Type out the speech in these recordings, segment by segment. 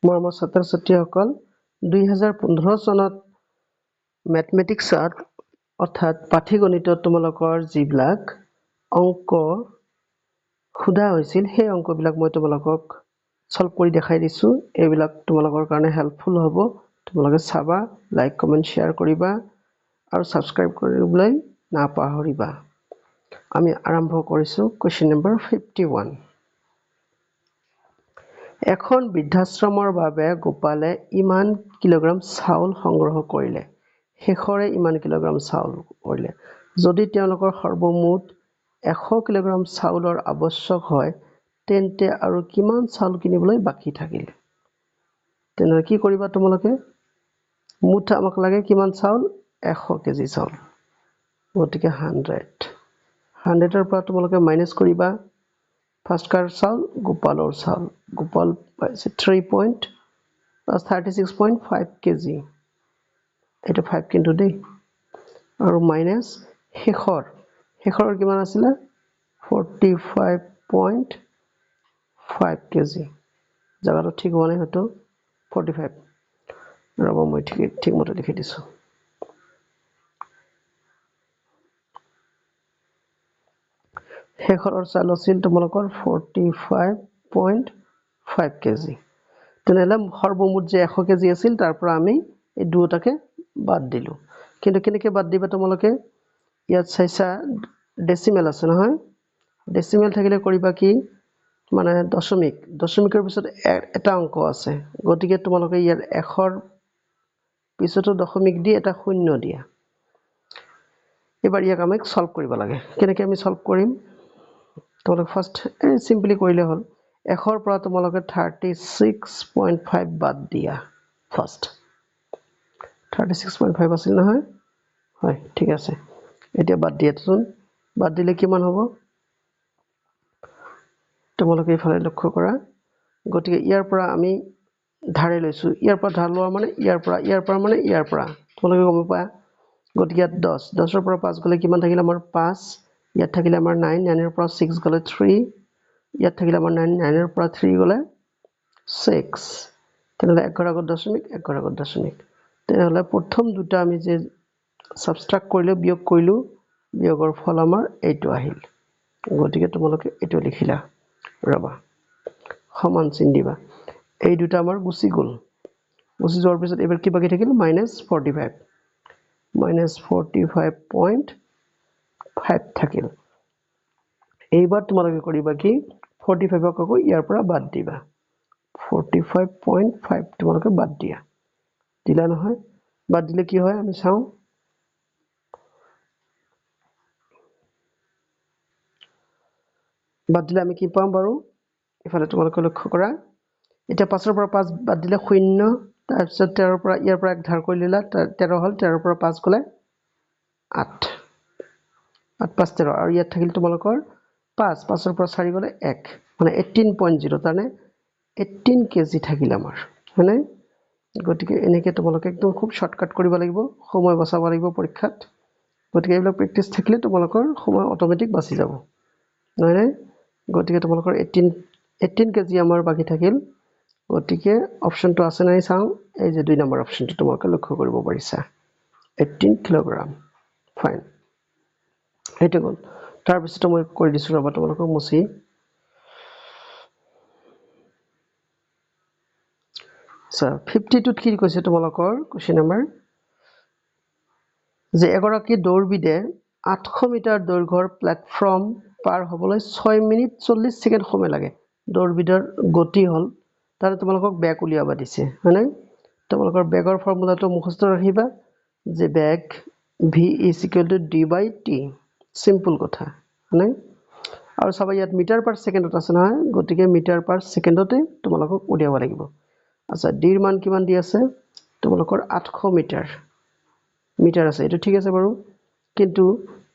মৰমৰ ছাত্ৰ ছাত্ৰীসকল 2015 চনত মেথমেটিক্সত অৰ্থাৎ পাঠীগণিতত তোমালোকৰ যিবিলাক অংক সোধা হৈছিল সেই অংকবিলাক মই তোমালোকক সলভ কৰি দেখাই দিছো এইবিলাক তোমালোকৰ কাৰণে হেল্পফুল হ'ব তোমালোকে চাবা লাইক কমেন্ট শেয়াৰ কৰিবা আৰু সাবস্ক্ৰাইব কৰিবলৈ নাপাহৰিবা আমি আৰম্ভ কৰিছো কোৱেশ্চন নম্বৰ 51 এখন বৃদ্ধাশ্ৰমৰ বাবে গোপালে ইমান কিলোগ্ৰাম চাউল সংগ্ৰহ কৰিলে শেষৰে ইমান কিলোগ্ৰাম চাউল কৰিলে যদি তেওঁলোকৰ সৰ্বমুঠ 100 কিলোগ্ৰাম চাউলৰ আৱশ্যক হয় তেন্তে আৰু কিমান চাউল কিনিবলৈ বাকি থাকিল তেনে কি কৰিবা তোমালোকে মুঠ আমাক লাগে কিমান চাউল 100 কেজি চাউল গতিকে 100 ৰ পৰা তোমালোকে মাইনাস কৰিবা First car চাউল গোপালৰ চাউল গোপাল পাইছে 36.5 কেজি এটা 5 কিন্তু দেই আৰু মাইনাস শেষৰ কিমান আছিল 45.5 কেজি জায়গাটো ঠিক হোৱা নাই হয়তো 45 ৰব মই ঠিক মতে লিখি দিছো শেষৰ চাউল আছিল তোমালোকৰ 45.5 কেজি তেনেহলে সৰ্বমুঠ যে 100 কেজি আছিল তাৰ পৰা আমি এই দুটাকে বাদ দিলো কিন্তু কেনেকৈ বাদ দিবা তোমালোকে ইয়াত চাইছা ডেসিমেল আছে নহয় ডেসিমেল থাকিলে কৰিবা কি মানে দশমিকৰ পিছত এটা অংক আছে গতিকে তোমালোকে ইয়াৰ 100ৰ পিছতো দশমিক দি এটা শূন্য দিয়া এবাৰ ইয়াক আমি সলভ কৰিব লাগে কেনেকৈ আমি সলভ কৰিম তোমালোক ফাৰ্স্ট সিম্পলি কৰিলে হল 100ৰ পৰা তোমালোকে 36.5 বাদ দিয়া ফাৰ্স্ট 36.5 আছিল নহয় হয় ঠিক আছে এতিয়া বাদ দিয়াচোন বাদ দিলে কিমান হ'ব তোমালোকে ইফালে লক্ষ্য কৰা গতিকে ইয়াৰ পৰা আমি ধাৰে লৈছো ইয়াৰ পৰা ধাৰ লোৱা মানে ইয়াৰ পৰা মানে ইয়াৰ পৰা তোমালোকে গম পাবা গতিকে 10 ৰ পৰা 5 গলে কিমান থাকিল আমাৰ 5 ইয়াত থাকিলে আমাৰ 9 9 ৰ পৰা 6 গলে 3 ইয়াত থাকিলে আমাৰ 9 9 ৰ পৰা 3 গলে 6 তেনেহলে 11 আগত দশমিক তেনেহলে প্ৰথম দুটা আমি যে সাবট্ৰাক্ট কৰিলে বিয়োগ কৰিলো বিয়োগৰ ফল আমাৰ এইটো আহিল গতিকে তোমালোকে এইটো লিখিলা ৰবা সমান চিন দিবা এই দুটা আমাৰ গুছি গল গুছি যোৱাৰ পিছত এবাৰ কি বাকি থাকিল -45.5 থাকিল এইবাৰ তোমালোকে কৰিবা কি 45ক আকৌ ইয়াৰ পৰা বাদ দিবা 45.5 তোমালোকে বাদ দিয়া দিলা নহয় বাদ দিলে কি হয় আমি চাও বাদ দিলে আমি কি পাম বাৰু ইফালে তোমালোকে লক্ষ্য কৰা এটা 5 ৰ পৰা 5 বাদ দিলে 0 তাৰ পিছত 13 ৰ পৰা ইয়াৰ পৰা এক ধাৰ কৰি লিলা 13 হল 13 ৰ পৰা 5 গলে 8 8 5 13 আৰু ইয়াত থাকিল তোমালোকৰ 5 5 ৰ পৰা 4 গলে 1 মানে 18.0 তানে 18 কেজি থাকিল আমাৰ হয়নে গতিকে এনেকৈ তোমালোকে একদম খুব শৰ্টকাট কৰিব লাগিব সময় বচাব লাগিব পৰীক্ষাত গতিকে এইবিলাক প্ৰেক্টিস থাকিলে তোমালোকৰ সময় অটোমেটিক বাচি যাব নহয় গতিকে তোমালোকৰ 18 কেজি আমাৰ বাকি থাকিল গতিকে অপচনটো আছে নাই চাও এই যে 2 নম্বৰ অপচনটো তোমালোকে লক্ষ্য কৰিব পাৰিছা 18 কিলোগ্ৰাম ফাইন এইটো গল তাৰ পিছত মই কৰি দিছো ৰবা তোমালোকক মুছি সো 52 কি কৈছে তোমালোকৰ কোৱেশ্চন নম্বৰ যে এগৰাকী দৌৰবিদে 800 মিটাৰ দৈৰ্ঘ্যৰ প্লেটফৰ্ম পাৰ হ'বলৈ 6 মিনিট 40 সেকেন্ড সময় লাগে দৌৰবিদৰ গতি হল তাৰে তোমালোকক বেগ উলিয়াবা দিছে হয়নে তোমালোকৰ বেগৰ ফৰ্মুলাটো মুখস্থ ৰাখিবা যে বেগ v = d/t সিম্পল কথা হয়নে আৰু সবাই ইয়াত মিটাৰ পাৰ সেকেন্ডত আছে নহয় গতিকে মিটাৰ পাৰ সেকেন্ডতে তোমালোকক উলিয়াব লাগিব আচ্ছা d ৰ মান কিমান দি আছে তোমালোকৰ 800 মিটাৰ আছে এটো ঠিক আছে বাৰু কিন্তু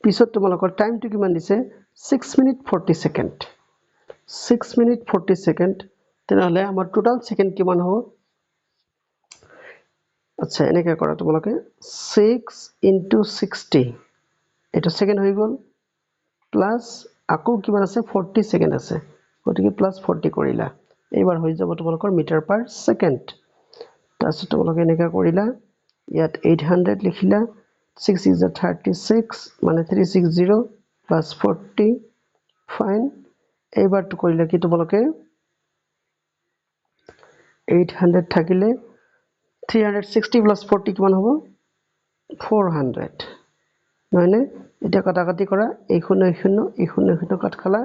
পিছত তোমালোকৰ টাইমটো কিমান দিছে 6 মিনিট 40 সেকেন্ড 6 মিনিট 40 সেকেন্ড তেনেহলে আমাৰ টোটাল সেকেন্ড কিমান হ'ব আচ্ছা এনেকৈ কৰা তোমালোকে 6 * 60 এটা সেকেন্ড হৈ গল প্লাস আকৌ কিমান আছে 40 সেকেন্ড আছে গতিকে প্লাস 40 কৰিলা এইবাৰ হৈ যাব তোমালোকৰ মিটাৰ পাৰ ছেকেণ্ড তাৰপিছত তোমালোকে এনেকৈ কৰিলা ইয়াত 800 লিখিলা 6 is 36 মানে 360 plus 40 ফাইন এইবাৰটো কৰিলে কি তোমালোকে 800 থাকিলে 360 plus 40 কিমান হ'ব 400 নহয়নে এতিয়া কাটাকাটি কৰা এই শূন্য কাট খালা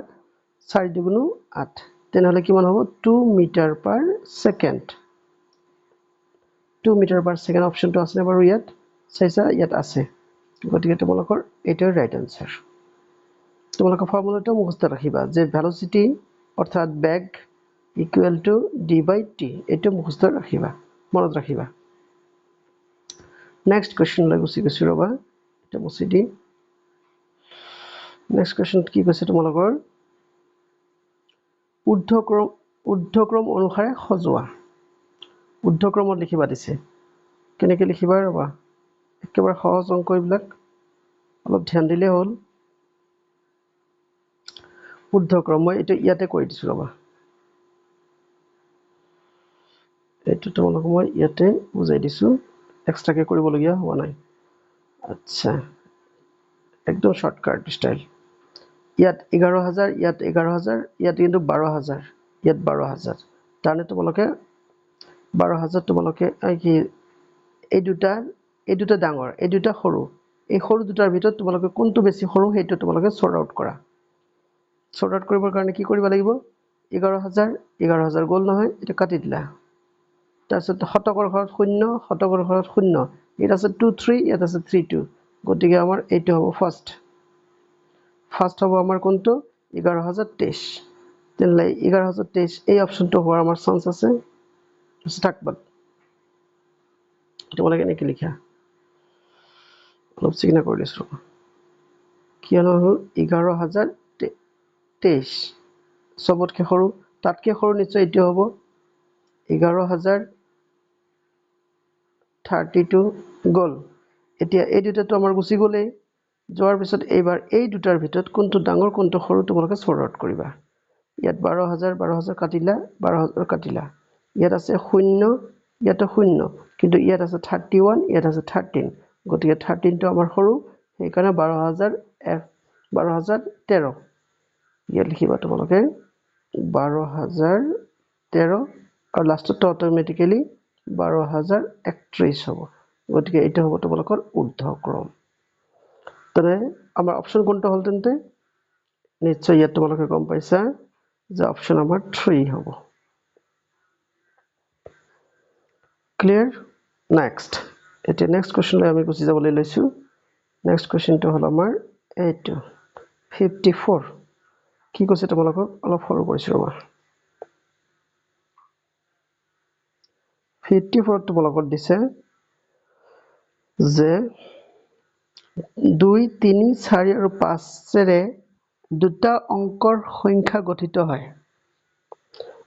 4 দুগুণ 8 তেনেহলে কিমান হ'ব 2 metre per second 2 metre per second অপশনটো আছে বাৰু ইয়াত চাইছা ইয়াত আছে গতিকে তোমালোকৰ এটাই ৰাইট আনসাৰ তোমালোকৰ ফৰ্মুলাটো মুখস্থ ৰাখিবা যে ভেলোচিটি অৰ্থাৎ বেগ ইকুৱেল টু d/t এটো মুখস্থ ৰাখিবা মনত ৰাখিবা নেক্সট কোৱেশ্চন লৈ গুছি গৈছো ৰবা এটা মুছি দি নেক্সট কোৱেশ্চন কি কৈছে তোমালোকৰ ঊৰ্ধ্বক্ৰম অনুসাৰে সজোৱা ঊৰ্ধ্বক্ৰমত লিখিবা দিছে কেনেকৈ লিখিবা ৰবা একেবাৰে সহজ অংক এইবিলাক অলপ ধ্যান দিলে হ'ল ঊৰ্ধ্বক্ৰম মই এটা ইয়াতে কৰি দিছো ৰবা এইটো তোমালোক মই ইয়াতে বুজাই দিছো এক্সট্ৰাকে কৰিবলগীয়া হোৱা নাই আচ্ছা একদম শৰ্টকাট স্টাইল ইয়াত 11000 ইয়াত 11000 ইয়াত কিন্তু 12000 ইয়াত 12000 তাৰনে তোমালোকে 12000 তোমালোকে কি এই দুটা ডাঙৰ এই দুটা সৰু এই সৰু দুটাৰ ভিতৰত তোমালোকে কোনটো বেছি সৰু হেতু তোমালোকে সৰ্ট আউট কৰা সৰ্ট আউট কৰিবৰ কাৰণে কি কৰিব লাগিব 11000 গল নহয় এটা কাটি দিলা তাৰপিছত শতকৰ ঘৰত 0 শতকৰ ঘৰত 0 ইয়াত আছে 2 3 ইয়াত আছে 3 2 গতিকে আমাৰ এইটো হ'ব ফাৰ্স্ট হ'ব আমাৰ কোনটো 11023 তেনলে 11023 এই অপশনটো হোৱাৰ আমাৰ চান্স আছে স্টাকবাদ তোমালোকে এনেকৈ লিখা অলপ চিগনা কৰি লৈছো কিয়নো হ'ল 11023 সবতকে সৰু তাতকে সৰু নিশ্চয় এইটো হ'ব 11032 গল এতিয়া এই দুটাটো আমাৰ গুছি গলে যোৱাৰ পিছত এইবাৰ এই দুটাৰ ভিতৰত কোনটো ডাঙৰ কোনটো সৰু তোমালোকে সৰ্ট আউট কৰিবা ইয়াত 12000 কাটিলা 12000 কাটিলা ইয়াত আছে 0 ইয়াত 0 কিন্তু ইয়াত আছে 31 ইয়াত আছে 13 গতিকে 13 টো আমাৰ সৰু সেই কাৰণে 12013 ইয়াত লিখিবা তোমালোকে 12013 আৰু লাষ্টটো অটোমেটিক্যালি 12031 হ'ব গতিকে এটা হ'ব তোমালোকৰ ঊৰ্ধ্বক্ৰম তৰে আমাৰ অপশন কোনটো হল তেন্তে নিশ্চয় ইয়াত তোমালোকে গম পাইছা যে অপশন আমাৰ 3 হ'ব ক্লিয়াৰ নেক্সট এটা নেক্সট কোৱেশ্চন লৈ আমি গুছি যাবলৈ লৈছো নেক্সট কোৱেশ্চনটো হল আমাৰ এইটো 54 কি কৈছে তোমালোকক অলপ সৰু কৰিছো ৰবা 54 তোমালোকক দিছে যে 2 3 4 আৰু 5 ৰে দুটা অংকৰ সংখ্যা গঠিত হয়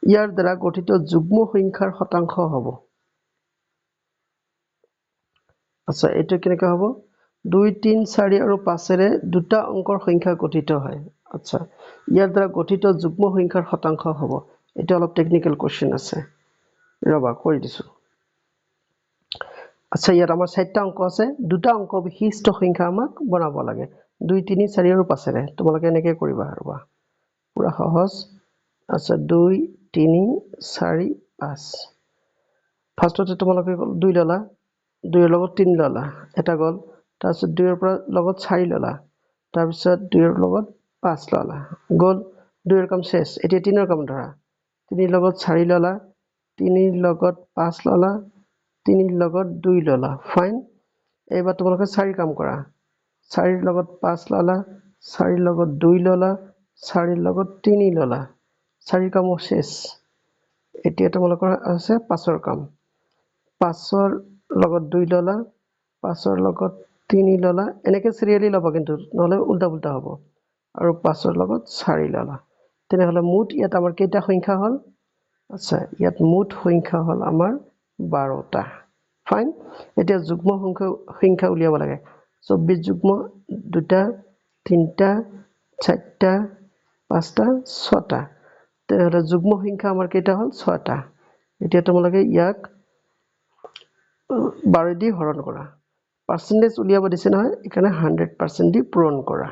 ইয়াৰ দ্বাৰা গঠিত যুগ্ম সংখ্যাৰ শতাংশ হ'ব আচ্ছা এটা কেনেকৈ হ'ব 2 3 4 আৰু 5 ৰে দুটা অংকৰ সংখ্যা গঠিত হয় আচ্ছা ইয়াৰ দ্বাৰা গঠিত যুগ্ম সংখ্যাৰ শতাংশ হ'ব এটা অলপ টেকনিক্যাল কোৱেশ্চন আছে ৰবা কৰি দিছো আচ্ছা ইয়াত আমাৰ 4টা অংক আছে দুটা অংক বিশিষ্ট সংখ্যা আমাক বনাব লাগে 2 3 4 আৰু 5 ৰে তোমালোকে এনেকৈ কৰিবা ৰবা পুৰা সহজ আচ্ছা 2 3 4 5 ফাৰ্স্টতে তোমালোকে 2 ললা 2 ৰ লগত 3 ললা এটা গল তাৰপিছত 2 ৰ পৰা লগত 4 ললা তাৰপিছত 2 ৰ লগত 5 ললা গল 2 ৰ কাম শেষ এতিয়া 3 ৰ কাম ধৰা 3 ৰ লগত 4 ললা 3 ৰ লগত 5 ললা 3 ৰ লগত 2 ললা ফাইন এইবাৰ তোমালোকে 4 কাম কৰা 4 ৰ লগত 5 ললা 4 ৰ লগত 2 ললা 4 ৰ লগত 3 ললা 4 কাম শেষ এতিয়া তোমালোকৰ আছে 5 ৰ কাম 5 ৰ লগত 2 ললা 5 ৰ লগত 3 ললা এনেকৈ সিৰিয়ালি লবা কিন্তু নহলে উল্টা উল্টা হ'ব আৰু 5 ৰ লগত 4 ললা তেনেহলে মুঠ ইয়াত আমাৰ কেইটা সংখ্যা হল আচ্ছা ইয়াত মুঠ সংখ্যা হল আমাৰ 12টা ফাইন এতিয়া যুগ্ম সংখ্যা উলিয়াব লাগে 24 যুগ্ম 2টা 3টা 4টা 5টা 6টা তেনেহ'লে যুগ্ম সংখ্যা আমাৰ কেইটা হ'ল 6টা এতিয়া তোমালোকে ইয়াক 12 দি হৰণ কৰা পাৰ্চেন্টেজ উলিয়াব দিছে নহয় এখানে 100% দি পূৰণ কৰা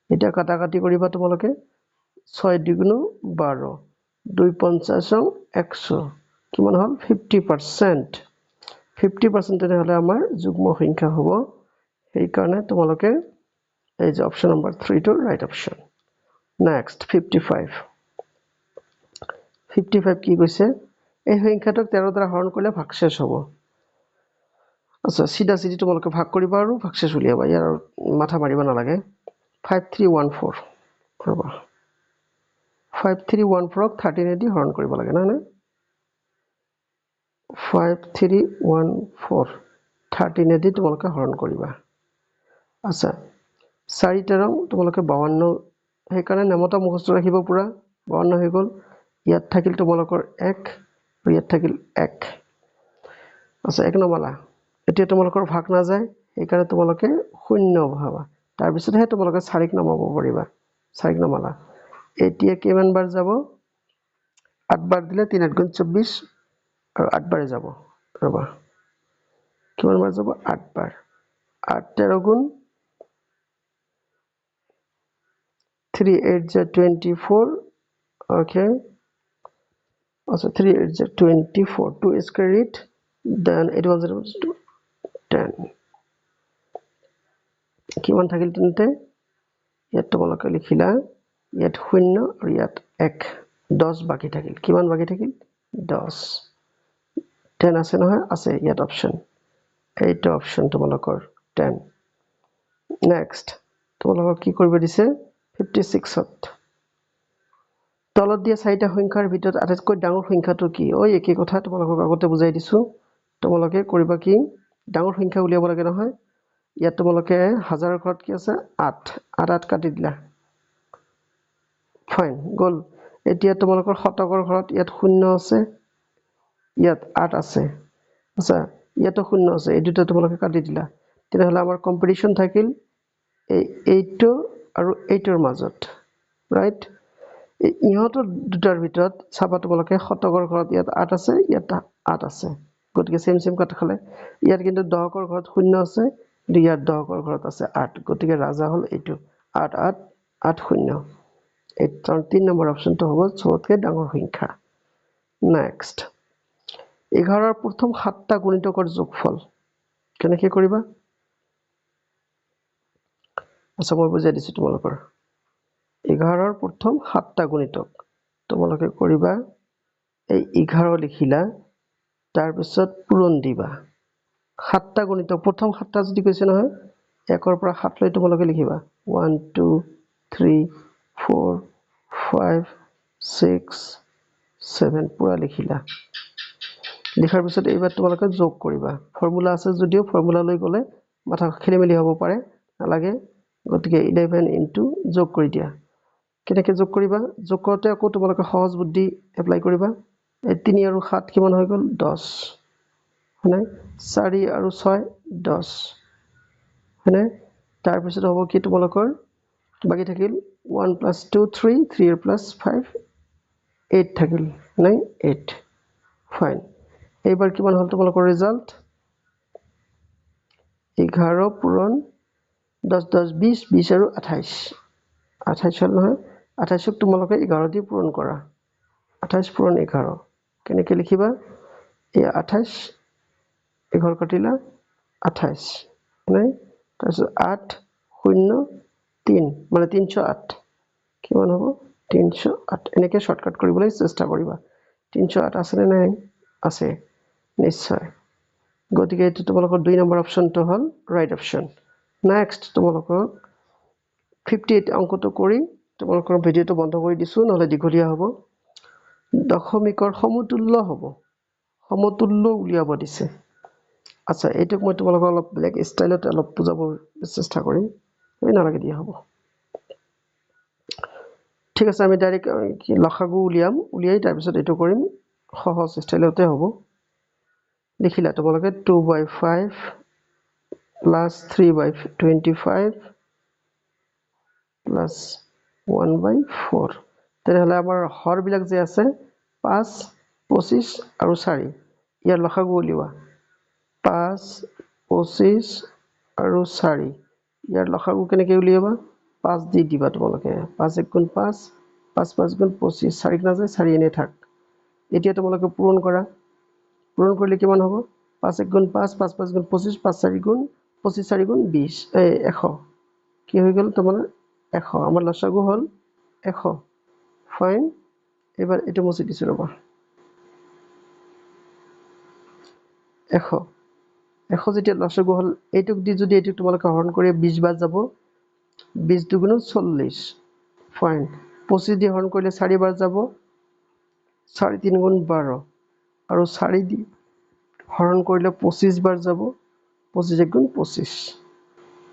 এটা কাটাকাটি কৰিবা তোমালোকে 6 দুগুণ 12 2 50 100 কিমান হল 50% 50% তেনেহলে আমাৰ যুগ্ম সংখ্যা হ'ব সেই কাৰণে তোমালোকে এই যে অপচন নম্বৰ 3 টো ৰাইট অপচন নেক্সট 55 55 কি কৈছে এই সংখ্যাটোক 13 দ্বাৰা হৰণ কৰিলে ভাগশেষ হ'ব আচ্ছা সিধা সিধি তোমালোকে ভাগ কৰিবা আৰু ভাগশেষ উলিয়াবা ইয়াৰ মাথা মাৰিব নালাগে 5314 ৰবা 5314 ক 13 দি হৰণ কৰিব লাগে না 5314 13 দি তোমালোকে হৰণ কৰিবা আচ্ছা 4 13 তোমালোকে 52 সেইকাৰণে নামতা মুখস্থ ৰাখিব পুৰা 52 হৈ গ'ল ইয়াত থাকিল তোমালোকৰ 1 আৰু ইয়াত থাকিল 1 আচ্ছা 1 নমালা এতিয়া তোমালোকৰ ভাগ না যায় সেইকাৰণে তোমালোকে 0 বহাবা তাৰ পিছতহে তোমালোকে 4 ক নামাব পাৰিবা 4 নমালা এতিয়া কিমান বাৰ যাব 8 বাৰ দিলে 3 8 গুণ 24 আৰু 8 বাৰে যাব ৰবা কিমান বাৰ যাব 8 বাৰ 8 13 গুণ 3 8 is 24 okay also 3 8 is 24 2 is carried then it was 10 কিমান থাকিল তেন্তে ইয়াত তোমালোকে লিখিলা ইয়াত 0 আৰু ইয়াত 1 10 বাকি থাকিল কিমান বাকি থাকিল 10 10 আছে নহয় আছে ইয়াত অপচন এইটো অপচন তোমালোকৰ 10 নেক্সট তোমালোকক কি কৰিব দিছে 56ত তলত দিয়া চাৰিটা সংখ্যাৰ ভিতৰত আটাইতকৈ ডাঙৰ সংখ্যাটো কি ওই একে কথা তোমালোকক আগতে বুজাই দিছো তোমালোকে কৰিবা কি ডাঙৰ সংখ্যা উলিয়াব লাগে নহয় ইয়াত তোমালোকে হাজাৰৰ ঘৰত কি আছে 8 8 কাটি দিলা ফাইন গল এতিয়া তোমালোকৰ শতকৰ ঘৰত ইয়াত 0 আছে ইয়াত 8 আছে আচ্ছা ইয়াতো 0 আছে এই দুটা তোমালোকে কাটি দিলা তেনেহলে আমাৰ কম্পিটিশন থাকিল এই 8 আৰু 8 ৰ মাজত ৰাইট ইহঁতৰ দুটাৰ ভিতৰত চাবা তোমালোকে শতকৰ ঘৰত ইয়াত 8 আছে ইয়াত 8 আছে গতিকে সেম সেম কাট খালে ইয়াত কিন্তু দহকৰ ঘৰত 0 আছে ইয়াত দহকৰ ঘৰত আছে 8 গতিকে ৰাজা হল এইটো 8 8 8 0 এই 3 নম্বৰ অপচনটো হ'ব সবতকৈ ডাঙৰ সংখ্যা নেক্সট 11ৰ প্ৰথম 7টা গুণিতকৰ যোগফল কেনেকৈ কৰিবা আচ্ছা মই বুজাই দিছো তোমালোকৰ 11ৰ প্ৰথম 7টা গুণিতক তোমালোকে কৰিবা এই 11 লিখিলা তাৰ পিছত পূৰণ দিবা 7টা গুণিতক প্ৰথম 7টা যদি কৈছে নহয় 1 ৰ পৰা 7 লৈ তোমালোকে লিখিবা 1 2 3 4 5 6 7 পুৰা লিখিলা লিখাৰ পিছত এইবাৰ তোমালোকে যোগ কৰিবা ফৰ্মুলা আছে যদিও ফৰ্মুলা লৈ গলে মাথা খেলিমেলি হ'ব পাৰে নালাগে গতিকে 11 ইনটু যোগ কৰি দিয়া কেনেকৈ যোগ কৰিবা যোগ কৰোতে আকৌ তোমালোকে সহজ বুদ্ধি এপ্লাই কৰিবা 3 আৰু 7 কিমান হৈ গল 10 হয়নে 4 আৰু 6 10 হয়নে তাৰ পিছত হ'ব কি তোমালোকৰ বাকি থাকিল 1 + 2 3 3 + 5 8 থাকিল নাই 8 ফাইন এইবাৰ কিমান হল তোমালোকৰ ৰিজাল্ট 11 পূৰণ 10 10 20 20 আৰু 28 28 হল নহয় 28ক তোমালোকে 11 দি পূৰণ কৰা 28 পূৰণ 11 কেনেকৈ লিখিবা এই 28 11 কাটিলা 28 নাই তাৰপিছত 8 0 3 মানে 308 কিমান হ'ব 308 এনেকৈ শৰ্টকাট কৰিবলৈ চেষ্টা কৰিবা 308 আছে নে নাই আছে নিশ্চয় গতিকে এইটো তোমালোকৰ 2 নম্বৰ অপচনটো হল ৰাইট অপচন নেক্সট তোমালোকক 58 অংকটো কৰি তোমালোকৰ ভিডিওটো বন্ধ কৰি দিছো নহলে দীঘলীয়া হ'ব দশমিকৰ সমতুল্য হ'ব সমতুল্য উলিয়াব দিছে আচ্ছা এইটোক মই তোমালোকক অলপ বেলেগ ষ্টাইলত অলপ বুজাব চেষ্টা কৰিম এই নালাগে দিয়া হ'ব ঠিক আছে আমি ডাইৰেক্ট লসাগু উলিয়াই তাৰ পিছত এইটো কৰিম সহজ ষ্টাইলতে হ'ব লিখিলা তোমালোকে 2/5 plus 3/25 plus 1/4 তেনেহ'লে আমাৰ হৰবিলাক যে আছে 5 25 আৰু 4 ইয়াৰ লসাগু উলিওৱা 5 25 আৰু 4 ইয়াৰ লসাগু কেনেকৈ উলিয়াবা 5 দি দিবা তোমালোকে 5 1 গুণ 5 5 5 গুণ 25 4 নাযায় 4 এনেই থাক এতিয়া তোমালোকে পূৰণ কৰা পূৰণ কৰিলে কিমান হ'ব 5 1 গুণ 5 5 5 গুণ 25 5 4 গুণ 25 4 গুণ 20 100 কি হৈ গ'ল তোমাৰ 100 আমাৰ লসাগু হ'ল 100 ফাইন এবাৰ এইটো মুছি দিছোঁ ৰ'বা 100 100 যেতিয়া লসাগু হ'ল এইটোক দি যদি এইটো তোমালোকে হৰণ কৰি 20 বাৰ যাব 20 দুগুণ 40 ফাইন 25 দি হৰণ কৰিলে 4 বাৰ যাব 4 3 গুণ 12 আৰু 4 দি হৰণ কৰিলে 25 বাৰ যাব 25 1 গুণ 25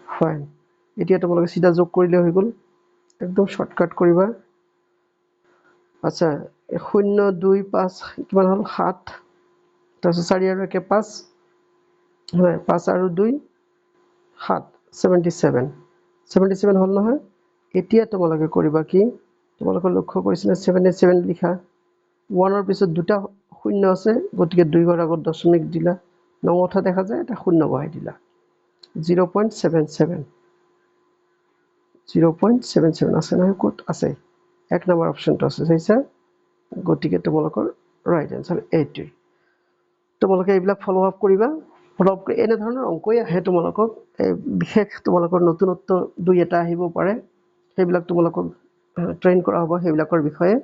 ফাইন এতিয়া তোমালোকে চিধা যোগ কৰিলে হৈ গ'ল একদম শৰ্টকাট কৰিবা আচ্ছা 0 2 5 কিমান হ'ল 7 তাৰপিছত 4 আৰু 1 5 হয় 5 আৰু 2 7 77 77 হ'ল নহয় এতিয়া তোমালোকে কৰিবা কি তোমালোকে লক্ষ্য কৰিছিলা 77 লিখা 1 ৰ পিছত দুটা শূন্য আছে গতিকে 2 ঘৰ আগত দশমিক দিলা নং উঠা দেখা যায় এটা শূন্য বহাই দিলা 0.77 0.77 আছে নহয় ক'ত আছে এক নম্বৰ অপশ্যনটো আছে চাইছা গতিকে তোমালোকৰ ৰাইট এনসাৰ এইটোৱে তোমালোকে এইবিলাক ফলো আপ কৰিবা ফলো আপ কৰি এনেধৰণৰ অংকই আহে তোমালোকক বিশেষ তোমালোকৰ নতুনত্ব দুই এটা আহিব পাৰে সেইবিলাক তোমালোকক ট্ৰেইন কৰা হ'ব সেইবিলাকৰ বিষয়ে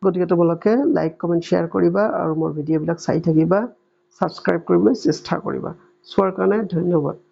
গতিকে তোমালোকে লাইক কমেণ্ট শ্বেয়াৰ কৰিবা আৰু মোৰ ভিডিঅ'বিলাক চাই থাকিবা ছাবস্ক্ৰাইব কৰিবলৈ চেষ্টা কৰিবা চোৱাৰ কাৰণে ধন্যবাদ